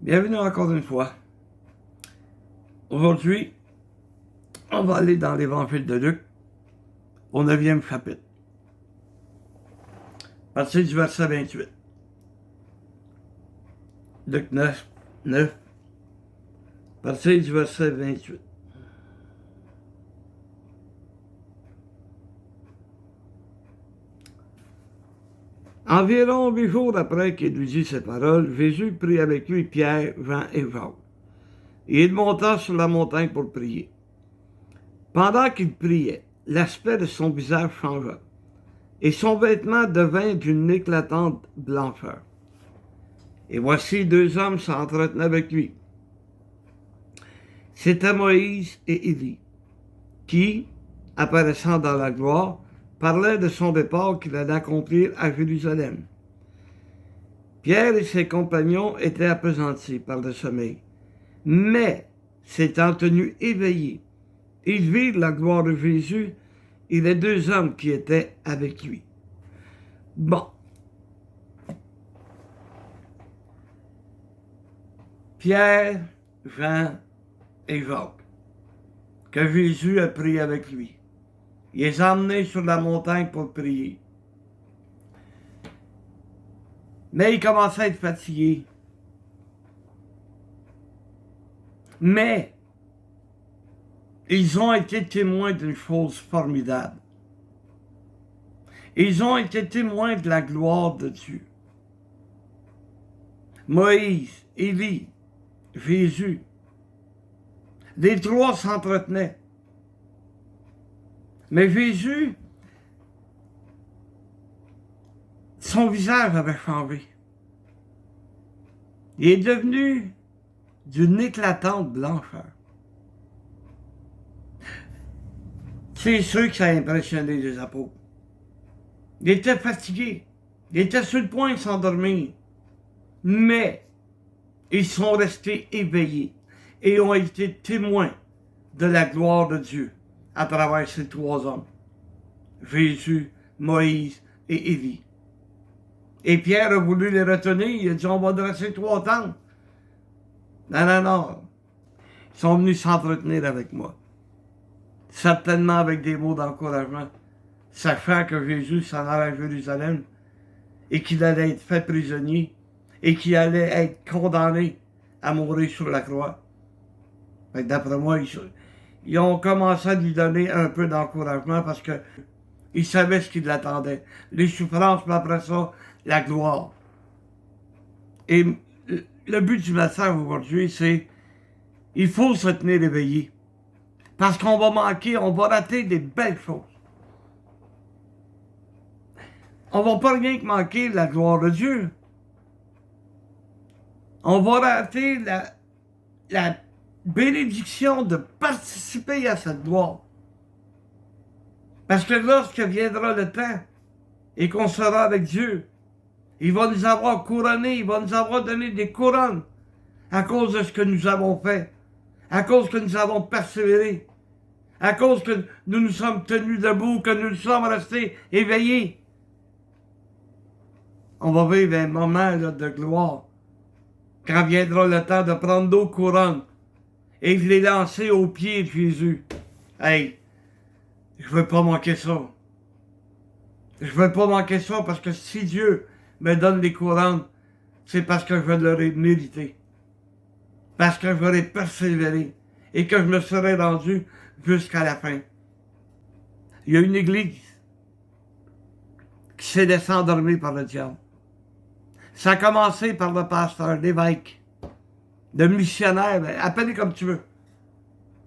Bienvenue encore une fois. Aujourd'hui, on va aller dans l'Évangile de Luc, au 9e chapitre, à partir du verset 28. Luc 9, à partir du verset 28. Environ 8 jours après qu'il lui dit ces paroles, Jésus prit avec lui Pierre, Jean et Jacques. Et il monta sur la montagne pour prier. Pendant qu'il priait, l'aspect de son visage changea, et son vêtement devint d'une éclatante blancheur. Et voici 2 hommes s'entretenaient avec lui. C'étaient Moïse et Élie, qui, apparaissant dans la gloire, parlaient de son départ qu'il allait accomplir à Jérusalem. Pierre et ses compagnons étaient appesantis par le sommeil, mais, s'étant tenus éveillés, ils virent la gloire de Jésus et les 2 hommes qui étaient avec lui. Bon. Pierre, Jean et Jacques, que Jésus a pris avec lui. Il les a emmenés sur la montagne pour prier. Mais ils commençaient à être fatigués. Mais ils ont été témoins d'une chose formidable. Ils ont été témoins de la gloire de Dieu. Moïse, Élie, Jésus, les 3 s'entretenaient. Mais Jésus, son visage avait changé. Il est devenu d'une éclatante blancheur. C'est sûr que ça a impressionné les apôtres. Ils étaient fatigués. Ils étaient sur le point de s'endormir. Mais ils sont restés éveillés et ont été témoins de la gloire de Dieu à travers ces 3 hommes. Jésus, Moïse et Élie. Et Pierre a voulu les retenir. Il a dit, on va dresser 3 tentes. Non. Ils sont venus s'entretenir avec moi. Certainement avec des mots d'encouragement, sachant que Jésus s'en allait à Jérusalem et qu'il allait être fait prisonnier et qu'il allait être condamné à mourir sur la croix. D'après moi, ils ont commencé à lui donner un peu d'encouragement parce qu'ils savaient ce qui l'attendait. Les souffrances, mais après ça, la gloire. Et le but du message aujourd'hui, c'est il faut se tenir éveillé. Parce qu'on va manquer, on va rater des belles choses. On va pas rien que manquer la gloire de Dieu. On va rater la bénédiction de participer à cette gloire. Parce que lorsque viendra le temps et qu'on sera avec Dieu, il va nous avoir couronnés, il va nous avoir donné des couronnes à cause de ce que nous avons fait, à cause que nous avons persévéré, à cause que nous nous sommes tenus debout, que nous sommes restés éveillés. On va vivre un moment là, de gloire quand viendra le temps de prendre nos couronnes et de les lancer aux pieds de Jésus. Hey, je veux pas manquer ça. Je veux pas manquer ça parce que si Dieu me donne les couronnes, c'est parce que je l'aurais mérité. Parce que j'aurais persévéré et que je me serais rendu jusqu'à la fin. Il y a une église qui s'est laissée endormir par le diable. Ça a commencé par le pasteur, l'évêque, le missionnaire, appelez comme tu veux.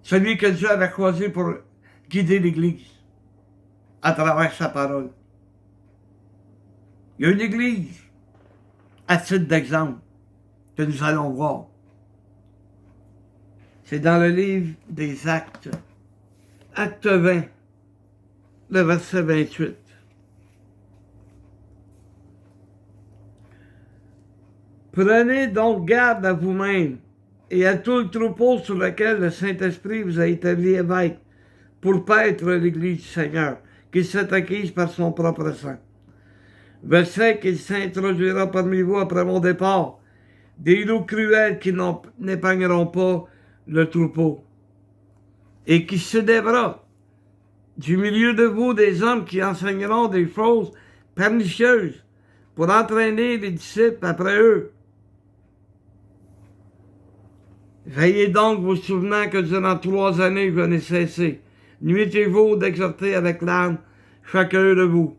Celui que Dieu avait choisi pour guider l'église à travers sa parole. Il y a une église, à titre d'exemple, que nous allons voir. C'est dans le livre des Actes, Acte 20, le verset 28. Prenez donc garde à vous-même et à tout le troupeau sur lequel le Saint-Esprit vous a établi évêque pour paître l'Église du Seigneur, qui s'est acquise par son propre sang. Je sais qu'il s'introduira parmi vous après mon départ des loups cruels qui n'épargneront pas le troupeau, et qui s'élèvera du milieu de vous des hommes qui enseigneront des choses pernicieuses pour entraîner les disciples après eux. Veillez donc vous souvenant que durant 3 années je n'ai cessé, nuit et jour, d'exhorter avec larmes chacun de vous.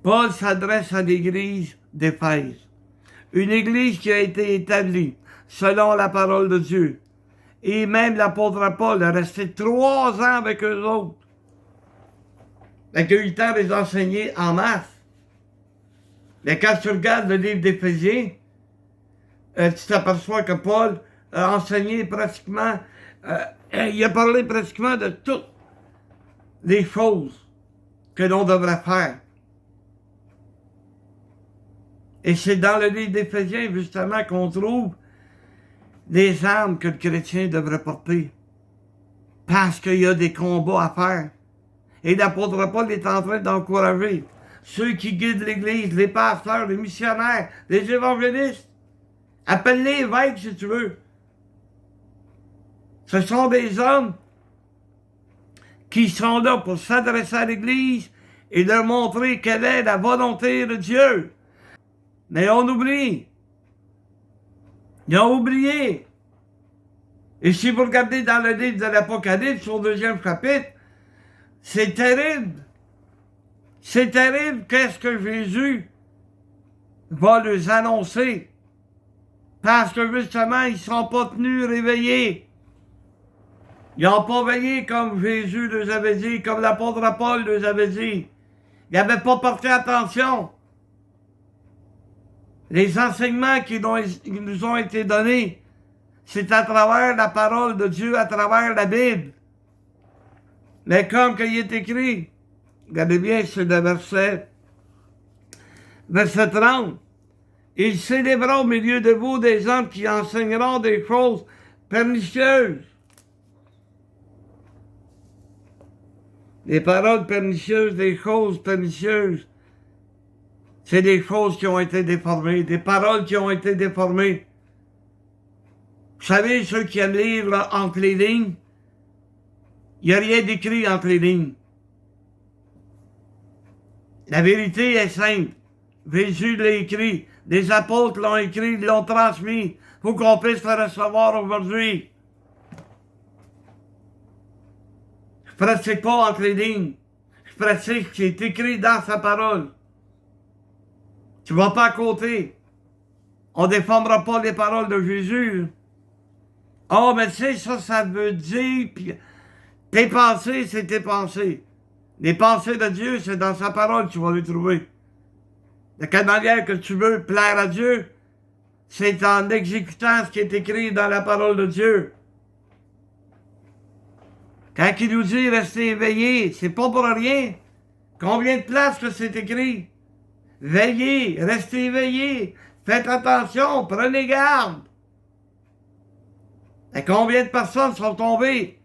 Paul s'adresse à l'église d'Éphèse, une église qui a été établie selon la parole de Dieu. Et même l'apôtre Paul est resté 3 ans avec eux autres. Il a eu le temps de les enseigner en masse. Mais quand tu regardes le livre d'Éphésiens, tu t'aperçois que Paul a enseigné pratiquement, il a parlé pratiquement de toutes les choses que l'on devrait faire. Et c'est dans le livre d'Éphésiens, justement, qu'on trouve les armes que le chrétien devrait porter. Parce qu'il y a des combats à faire. Et l'apôtre Paul est en train d'encourager ceux qui guident l'Église, les pasteurs, les missionnaires, les évangélistes. Appelle-les évêques si tu veux. Ce sont des hommes qui sont là pour s'adresser à l'Église et leur montrer quelle est la volonté de Dieu. Mais on oublie. Ils ont oublié. Et si vous regardez dans le livre de l'Apocalypse, au 2e chapitre, c'est terrible. C'est terrible qu'est-ce que Jésus va leur annoncer. Parce que justement, ils ne sont pas tenus réveillés. Ils n'ont pas veillé comme Jésus les avait dit, comme l'apôtre Paul les avait dit. Ils n'avaient pas porté attention. Les enseignements qui nous ont été donnés, c'est à travers la parole de Dieu, à travers la Bible. Mais comme il est écrit, regardez bien, c'est le verset 30. Il s'élèvera au milieu de vous des hommes qui enseigneront des choses pernicieuses. Les paroles pernicieuses, des choses pernicieuses, c'est des choses qui ont été déformées, des paroles qui ont été déformées. Vous savez, ceux qui aiment lire là, entre les lignes, il n'y a rien d'écrit entre les lignes. La vérité est simple. Jésus l'a écrit. Les apôtres l'ont écrit, ils l'ont transmis. Il faut qu'on puisse le recevoir aujourd'hui. Je ne pratique pas entre les lignes. Je pratique ce qui est écrit dans sa parole. Tu ne vas pas à côté. On ne déformera pas les paroles de Jésus. Oh, mais tu sais, ça veut dire... Tes pensées, c'est tes pensées. Les pensées de Dieu, c'est dans sa parole que tu vas les trouver. De quelle manière que tu veux plaire à Dieu, c'est en exécutant ce qui est écrit dans la parole de Dieu. Quand il nous dit restez éveillés, c'est pas pour rien. Combien de places que c'est écrit? Veillez, restez éveillés, faites attention, prenez garde. Et combien de personnes sont tombées?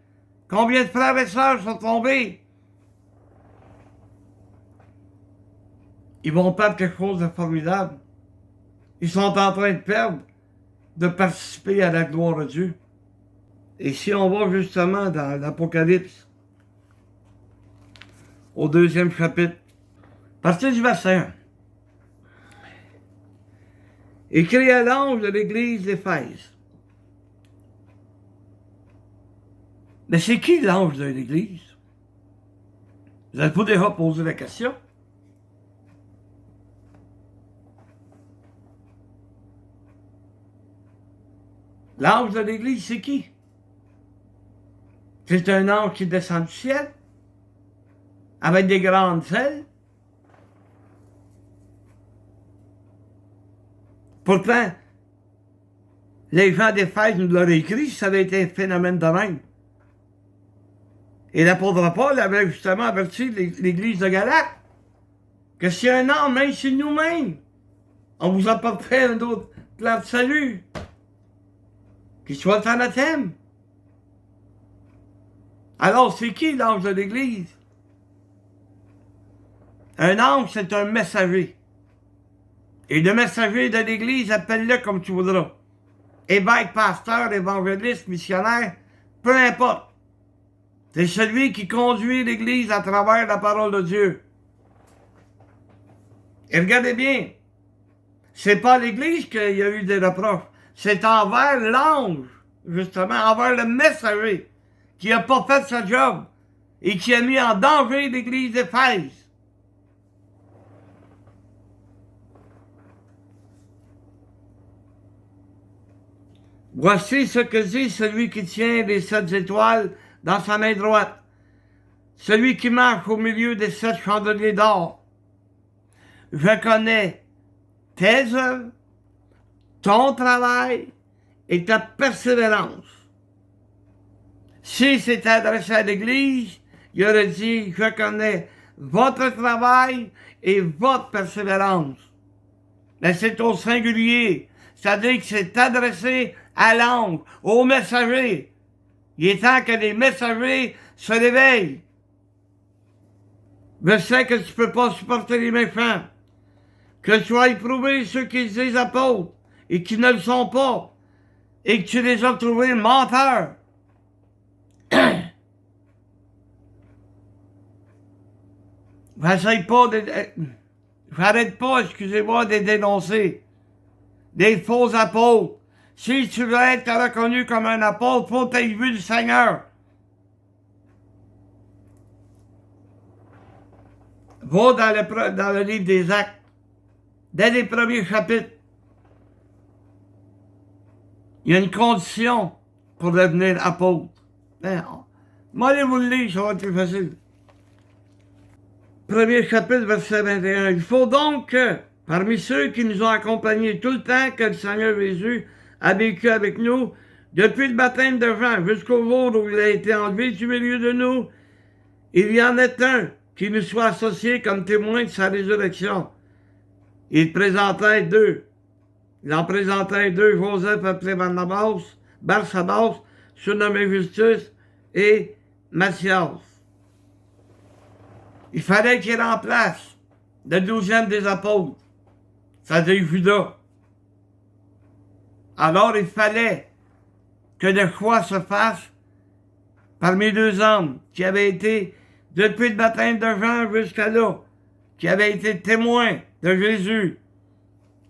Combien de frères et sœurs sont tombés? Ils vont perdre quelque chose de formidable. Ils sont en train de perdre, de participer à la gloire de Dieu. Et si on va justement dans l'Apocalypse, au 2e chapitre, à partir du verset 1, écrit à l'ange de l'église d'Éphèse. Mais c'est qui l'ange de l'église? Vous allez pas déjà poser la question? L'ange de l'église, c'est qui? C'est un ange qui descend du ciel, avec des grandes ailes. Pourtant, les gens d'Éphèse nous l'auraient écrit si ça avait été un phénomène de même. Et l'apôtre Paul avait justement averti l'église de Galate que si un ange, même chez nous-mêmes, on vous apporterait un autre plan de salut, qu'il soit le anathème. Alors, c'est qui l'ange de l'Église? Un ange, c'est un messager. Et le messager de l'Église, appelle-le comme tu voudras. Évêque, pasteur, évangéliste, missionnaire, peu importe. C'est celui qui conduit l'Église à travers la parole de Dieu. Et regardez bien, c'est pas l'Église qu'il y a eu des reproches, c'est envers l'ange, justement, envers le messager, qui n'a pas fait sa job et qui a mis en danger l'Église d'Éphèse. Voici ce que dit celui qui tient les 7 étoiles dans sa main droite, celui qui marche au milieu des 7 chandeliers d'or. Je connais tes œuvres, ton travail et ta persévérance. Si c'était adressé à l'Église, il aurait dit, je connais votre travail et votre persévérance. Mais c'est au singulier, c'est-à-dire que c'est adressé à l'ange, au messager. Il est temps que les messagers se réveillent. Je sais que tu ne peux pas supporter les méchants, que tu as éprouvé ceux qui se disent apôtres et qui ne le sont pas, et que tu les as trouvés menteurs. J'arrête pas, excusez-moi, de dénoncer des faux apôtres. Si tu veux être reconnu comme un apôtre, faut que tu aies vu le Seigneur. Va dans le livre des Actes, dès les premiers chapitres. Il y a une condition pour devenir apôtre. Moi, allez vous le lire, ça va être plus facile. Premier chapitre, verset 21. Il faut donc que, parmi ceux qui nous ont accompagnés tout le temps que le Seigneur Jésus a vécu avec nous, depuis le baptême de Jean jusqu'au jour où il a été enlevé du milieu de nous, il y en ait un qui nous soit associé comme témoin de sa résurrection. Il présentait deux. Il en présentait deux, Joseph appelé Barsabas, surnommé Justus, et Matthias. Il fallait qu'il remplace le 12e des apôtres, c'est-à-dire Judas. Alors il fallait que le choix se fasse parmi deux hommes qui avaient été, depuis le baptême de Jean jusqu'à là, qui avaient été témoins de Jésus.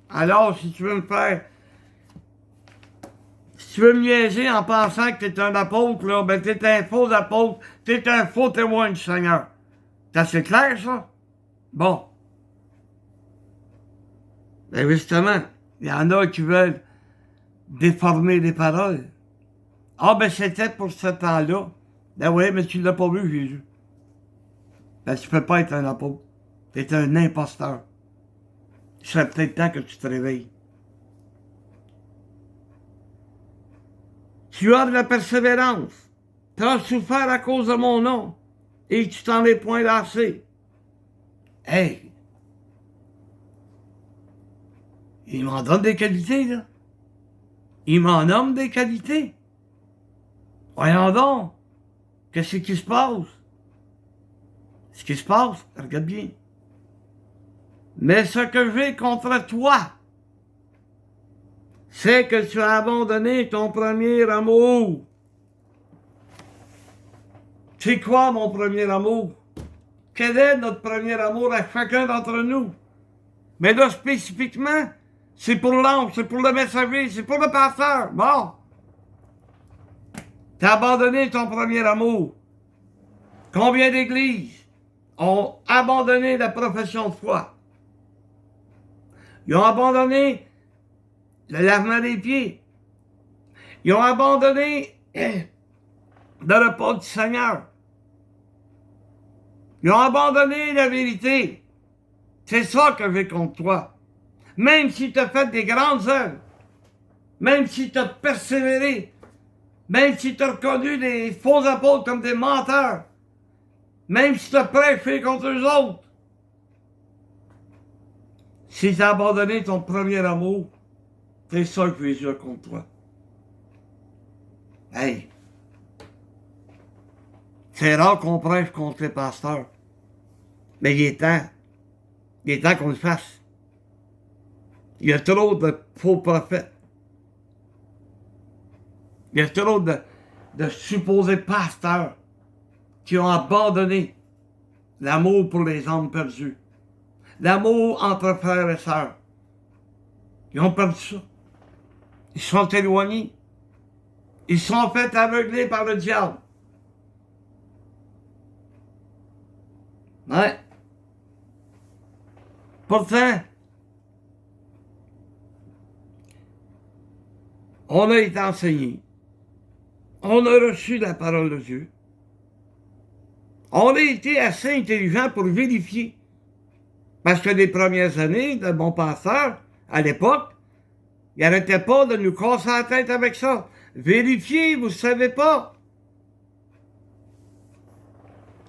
Alors, si tu veux me niaiser en pensant que tu es un apôtre, là, ben tu es un faux apôtre, tu es un faux témoin du Seigneur. C'est assez clair, ça? Bon. Ben justement, il y en a qui veulent déformer les paroles. Ah, ben c'était pour ce temps-là. Ben oui, mais tu ne l'as pas vu, Jésus. Ben tu peux pas être un apôtre. Tu es un imposteur. Il serait peut-être temps que tu te réveilles. Tu as de la persévérance. Tu as souffert à cause de mon nom. Et tu t'en es point lassé. Hey! Il m'en donne des qualités, là. Il m'en nomme des qualités. Voyons donc. Qu'est-ce qui se passe? Ce qui se passe, regarde bien. Mais ce que j'ai contre toi, c'est que tu as abandonné ton premier amour. C'est quoi mon premier amour? Quel est notre premier amour à chacun d'entre nous? Mais là, spécifiquement, c'est pour l'ange, c'est pour le messager, c'est pour le pasteur. Bon. Tu as abandonné ton premier amour. Combien d'églises ont abandonné la profession de foi? Ils ont abandonné le lavement des pieds. Ils ont abandonné le repas du Seigneur. Ils ont abandonné la vérité. C'est ça que j'ai contre toi. Même si tu as fait des grandes œuvres, même si tu as persévéré, même si tu as reconnu les faux apôtres comme des menteurs, même si tu as prêché contre eux autres, si tu as abandonné ton premier amour, c'est ça que Jésus a contre toi. Hey! C'est rare qu'on prêche contre les pasteurs. Mais il est temps. Il est temps qu'on le fasse. Il y a trop de faux prophètes. Il y a trop de supposés pasteurs qui ont abandonné l'amour pour les âmes perdues. L'amour entre frères et sœurs. Ils ont perdu ça. Ils sont éloignés. Ils sont fait aveugler par le diable. Ouais. Pourtant, on a été enseigné. On a reçu la parole de Dieu. On a été assez intelligent pour vérifier. Parce que les premières années de mon pasteur, à l'époque, il n'arrêtait pas de nous casser la tête avec ça. Vérifiez, vous ne savez pas.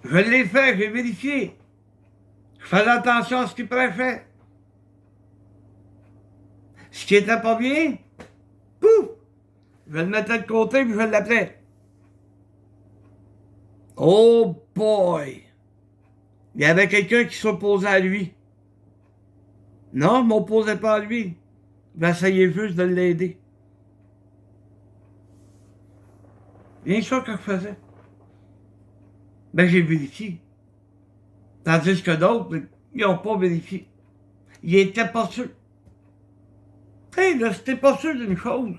Je l'ai fait, j'ai vérifié. Je faisais attention à ce qu'il prêchait. Ce qui était pas bien, pouf! Je le mettais de côté et je l'appelais. Oh boy! Il y avait quelqu'un qui s'opposait à lui. Non, je ne m'opposais pas à lui. J'essayais juste de l'aider. Rien que ça que je faisais. Ben, j'ai vérifié. Tandis que d'autres, ils n'ont pas vérifié. Ils n'étaient pas sûrs. Hey, là, si t'es pas sûr d'une chose,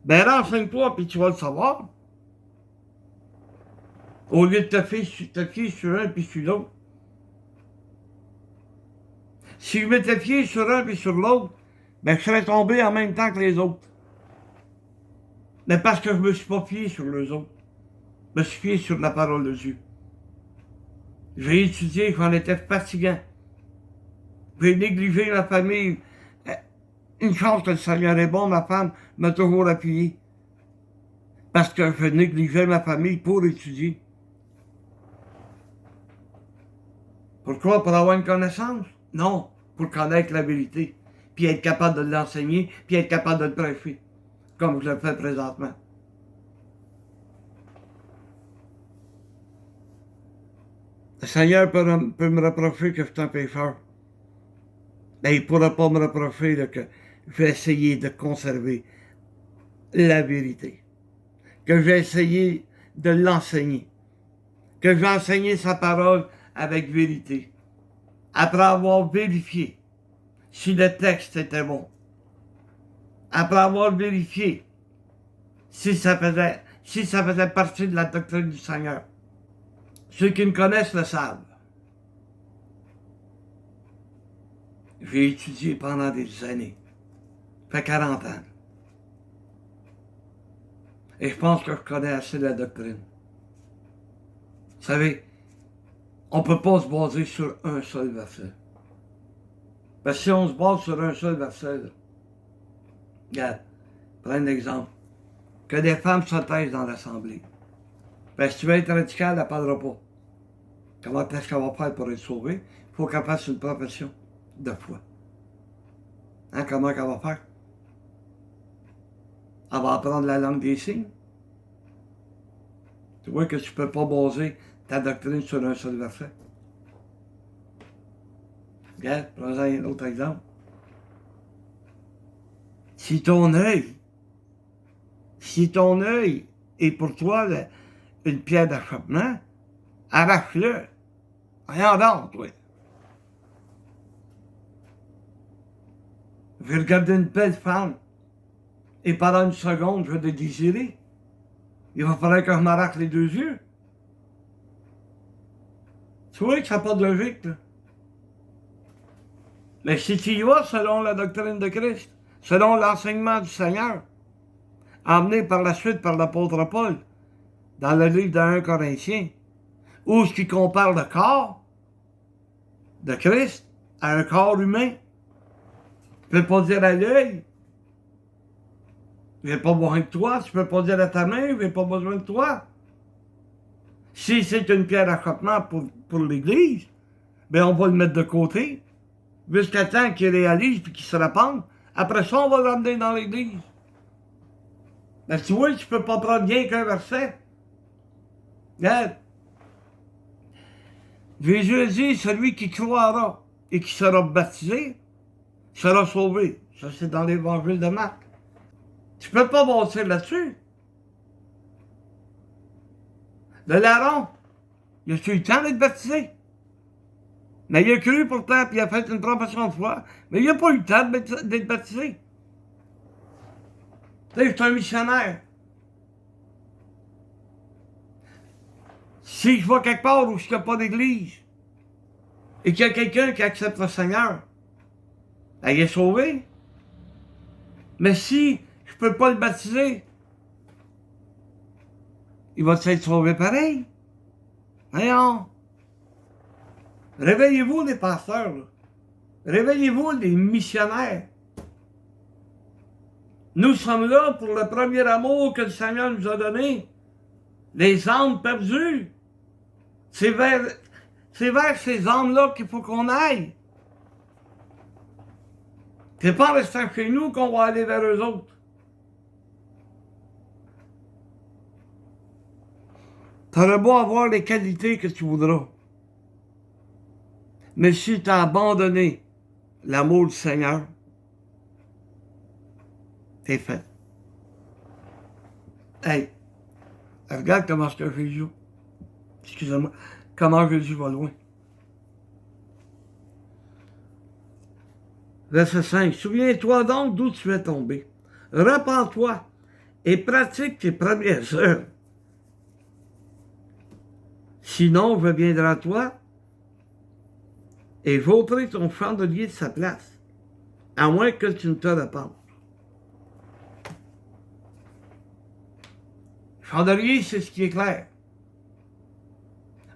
ben renseigne-toi puis tu vas le savoir. Au lieu de te fier sur un puis sur l'autre. Si je m'étais fié sur un puis sur l'autre, ben je serais tombé en même temps que les autres. Mais parce que je me suis pas fié sur les autres. Je me suis fié sur la parole de Dieu. J'ai étudié, j'en étais fatigant. J'ai négligé ma famille. Une chance que le Seigneur est bon, ma femme m'a toujours appuyé. Parce que je négligeais ma famille pour étudier. Pourquoi? Pour avoir une connaissance? Non, pour connaître la vérité. Puis être capable de l'enseigner, puis être capable de le prêcher. Comme je le fais présentement. Le Seigneur peut me reprocher que je suis un pécheur. Mais il ne pourra pas me reprocher que je vais essayer de conserver la vérité. Que je vais essayer de l'enseigner. Que je vais enseigner sa parole avec vérité. Après avoir vérifié si le texte était bon. Après avoir vérifié si ça faisait partie de la doctrine du Seigneur. Ceux qui me connaissent le savent. J'ai étudié pendant des années. Ça fait 40 ans. Et je pense que je connais assez la doctrine. Vous savez, on ne peut pas se baser sur un seul verset. Parce que si on se base sur un seul verset, là, regarde, prends un exemple. Que des femmes se taisent dans l'assemblée. Ben, si tu veux être radical, elle ne parlera pas. Comment est-ce qu'elle va faire pour être sauvée? Il faut qu'elle fasse une profession de foi. Hein, comment elle va faire? Elle va apprendre la langue des signes. Tu vois que tu ne peux pas baser ta doctrine sur un seul verset. Regarde, prends un autre exemple. Si ton œil est pour toi une pierre d'achoppement, arrache-le. Rien d'autre, toi. Je vais regarder une belle femme et pendant une seconde, je vais te désirer. Il va falloir que je m'arrache les deux yeux. Tu vois que ça n'a pas de logique, là. Mais si tu y vas selon la doctrine de Christ, selon l'enseignement du Seigneur, emmené par la suite par l'apôtre Paul, dans le livre de 1 Corinthiens, où ce qui compare le corps de Christ à un corps humain. Tu ne peux pas dire à l'œil, je n'ai pas besoin de toi. Tu ne peux pas dire à ta main, je n'ai pas besoin de toi. Si c'est une pierre d'achoppement pour l'Église, bien on va le mettre de côté, jusqu'à temps qu'il réalise et qu'il se répande. Après ça, on va le ramener dans l'Église. Mais tu vois, tu ne peux pas prendre rien qu'un verset. Regarde. Jésus a dit, celui qui croira et qui sera baptisé sera sauvé. Ça, c'est dans l'évangile de Marc. Tu peux pas bosser là-dessus. De Laron, il a eu le temps d'être baptisé. Mais il a cru pourtant, puis il a fait une profession de foi. Mais il n'a pas eu le temps d'être baptisé. Tu sais, je suis un missionnaire. Si je vais quelque part où il n'y a pas d'église, et qu'il y a quelqu'un qui accepte le Seigneur, ben, il est sauvé. Mais si je ne peux pas le baptiser, il va être sauvé pareil. Voyons. Réveillez-vous, les pasteurs. Là. Réveillez-vous, les missionnaires. Nous sommes là pour le premier amour que le Seigneur nous a donné. Les âmes perdues. C'est vers ces âmes-là qu'il faut qu'on aille. C'est pas en restant chez nous qu'on va aller vers eux autres. Tu auras beau avoir les qualités que tu voudras. Mais si tu as abandonné l'amour du Seigneur, t'es fait. Hey, regarde comment je te joue. Excusez-moi. Comment Jésus va loin. Verset 5. Souviens-toi donc d'où tu es tombé. Repens-toi et pratique tes premières œuvres. Sinon, je viendrai à toi et j'ôterai ton chandelier de sa place, à moins que tu ne te repentes. Chandelier, c'est ce qui éclaire.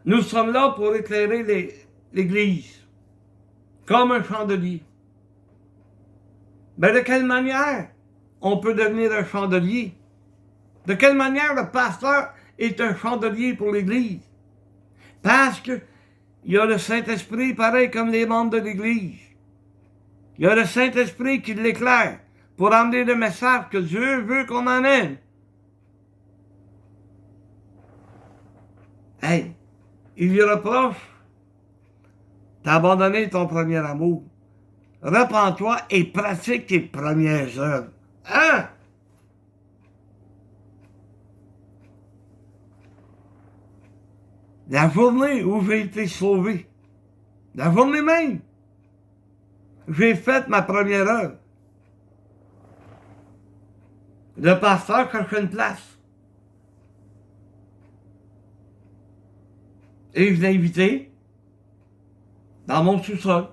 Nous sommes là pour éclairer l'Église, comme un chandelier. Mais de quelle manière on peut devenir un chandelier? De quelle manière le pasteur est un chandelier pour l'Église? Parce que il y a le Saint-Esprit pareil comme les membres de l'Église. Il y a le Saint-Esprit qui l'éclaire pour amener le message que Dieu veut qu'on emmène. Hey, il lui reproche, t'as abandonné ton premier amour. Repens-toi et pratique tes premières œuvres. Hein? La journée où j'ai été sauvé, la journée même, j'ai fait ma première œuvre. Le pasteur cherchait une place. Et je l'ai invité dans mon sous-sol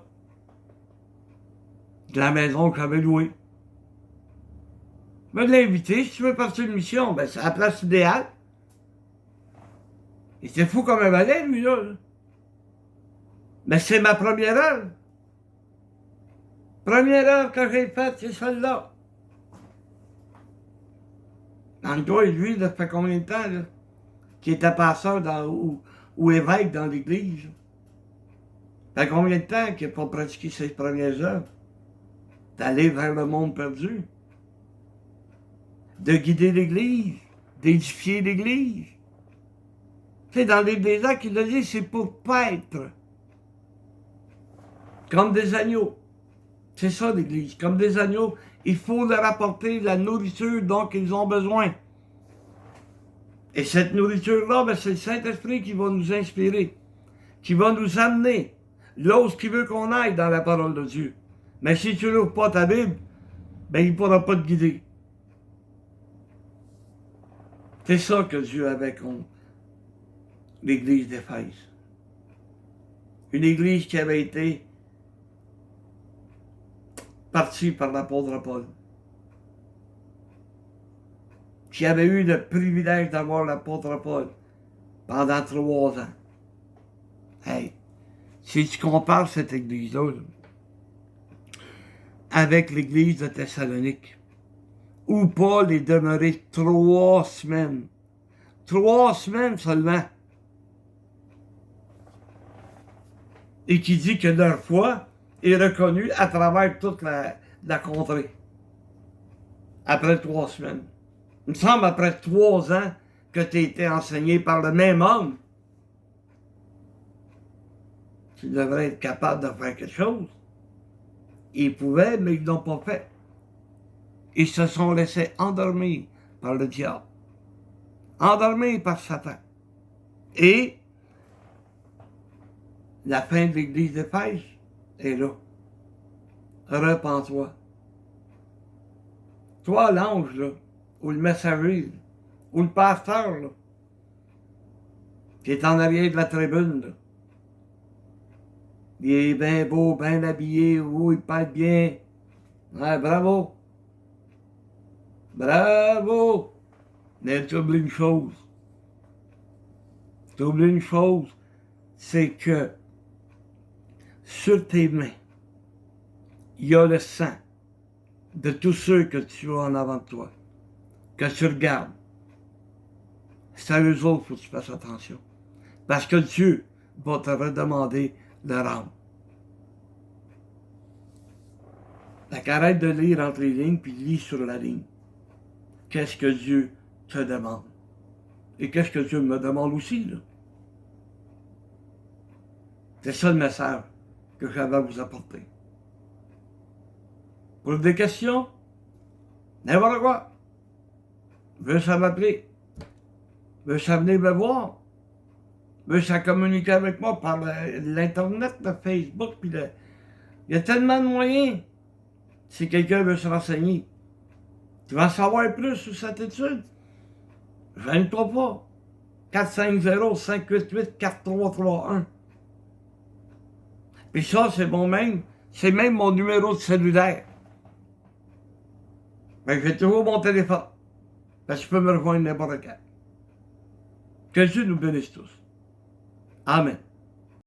de la maison que j'avais louée. Je l'ai invité, si tu veux partir de mission, ben c'est la place idéale. Il était fou comme un balai, lui, là. Mais c'est ma première œuvre. Première œuvre que j'ai faite, c'est celle-là. Dans toi et lui, ça fait combien de temps, là, qu'il était pasteur ou évêque dans l'église? Ça fait combien de temps qu'il n'a pas pratiqué ses premières œuvres? D'aller vers le monde perdu. De guider l'église. D'édifier l'église. Tu sais, dans les Actes, il a dit, c'est pour paître. Comme des agneaux. C'est ça l'église. Comme des agneaux, il faut leur apporter la nourriture dont ils ont besoin. Et cette nourriture-là, ben, c'est le Saint-Esprit qui va nous inspirer, qui va nous amener là où il veut qu'on aille dans la parole de Dieu. Mais si tu n'ouvres pas ta Bible, ben, il ne pourra pas te guider. C'est ça que Dieu avait contre l'église d'Éphèse. Une église qui avait été partie par l'apôtre Paul, qui avait eu le privilège d'avoir l'apôtre Paul pendant 3 ans. Hey, si tu compares cette église-là avec l'église de Thessalonique, où Paul est demeuré 3 semaines. 3 semaines seulement. Et qui dit que leur foi est reconnue à travers toute la contrée. Après 3 semaines. Il me semble après 3 ans que tu as été enseigné par le même homme. Tu devrais être capable de faire quelque chose. Ils pouvaient, mais ils ne l'ont pas fait. Ils se sont laissés endormir par le diable, endormir par Satan. Et la fin de l'Église d'Éphèse est là. Repens-toi. Toi, l'ange, là, ou le messager, là, ou le pasteur, là, qui est en arrière de la tribune, là. Il est bien beau, bien habillé, ou il parle bien. Ouais, bravo. Bravo. Mais tu oublies une chose. Tu oublies une chose, c'est que sur tes mains, il y a le sang de tous ceux que tu as en avant de toi, que tu regardes. C'est à eux autres qu'il faut que tu fasses attention. Parce que Dieu va te redemander leur âme. Fait qu'arrête de lire entre les lignes, puis lis sur la ligne. Qu'est-ce que Dieu te demande? Et qu'est-ce que Dieu me demande aussi, là? C'est ça le message que j'avais à vous apporter. Pour des questions, n'importe quoi. Veux ça m'appeler? Veux ça venir me voir? Veux ça communiquer avec moi par l'Internet, le Facebook, puis il y a tellement de moyens. Si quelqu'un veut se renseigner, tu vas en savoir plus sur cette étude. Gêne-toi pas. 450-588-4331. Puis ça, c'est même mon numéro de cellulaire. Mais j'ai toujours mon téléphone. Parce que tu peux me rejoindre n'importe quand. Que Dieu nous bénisse tous. Amen.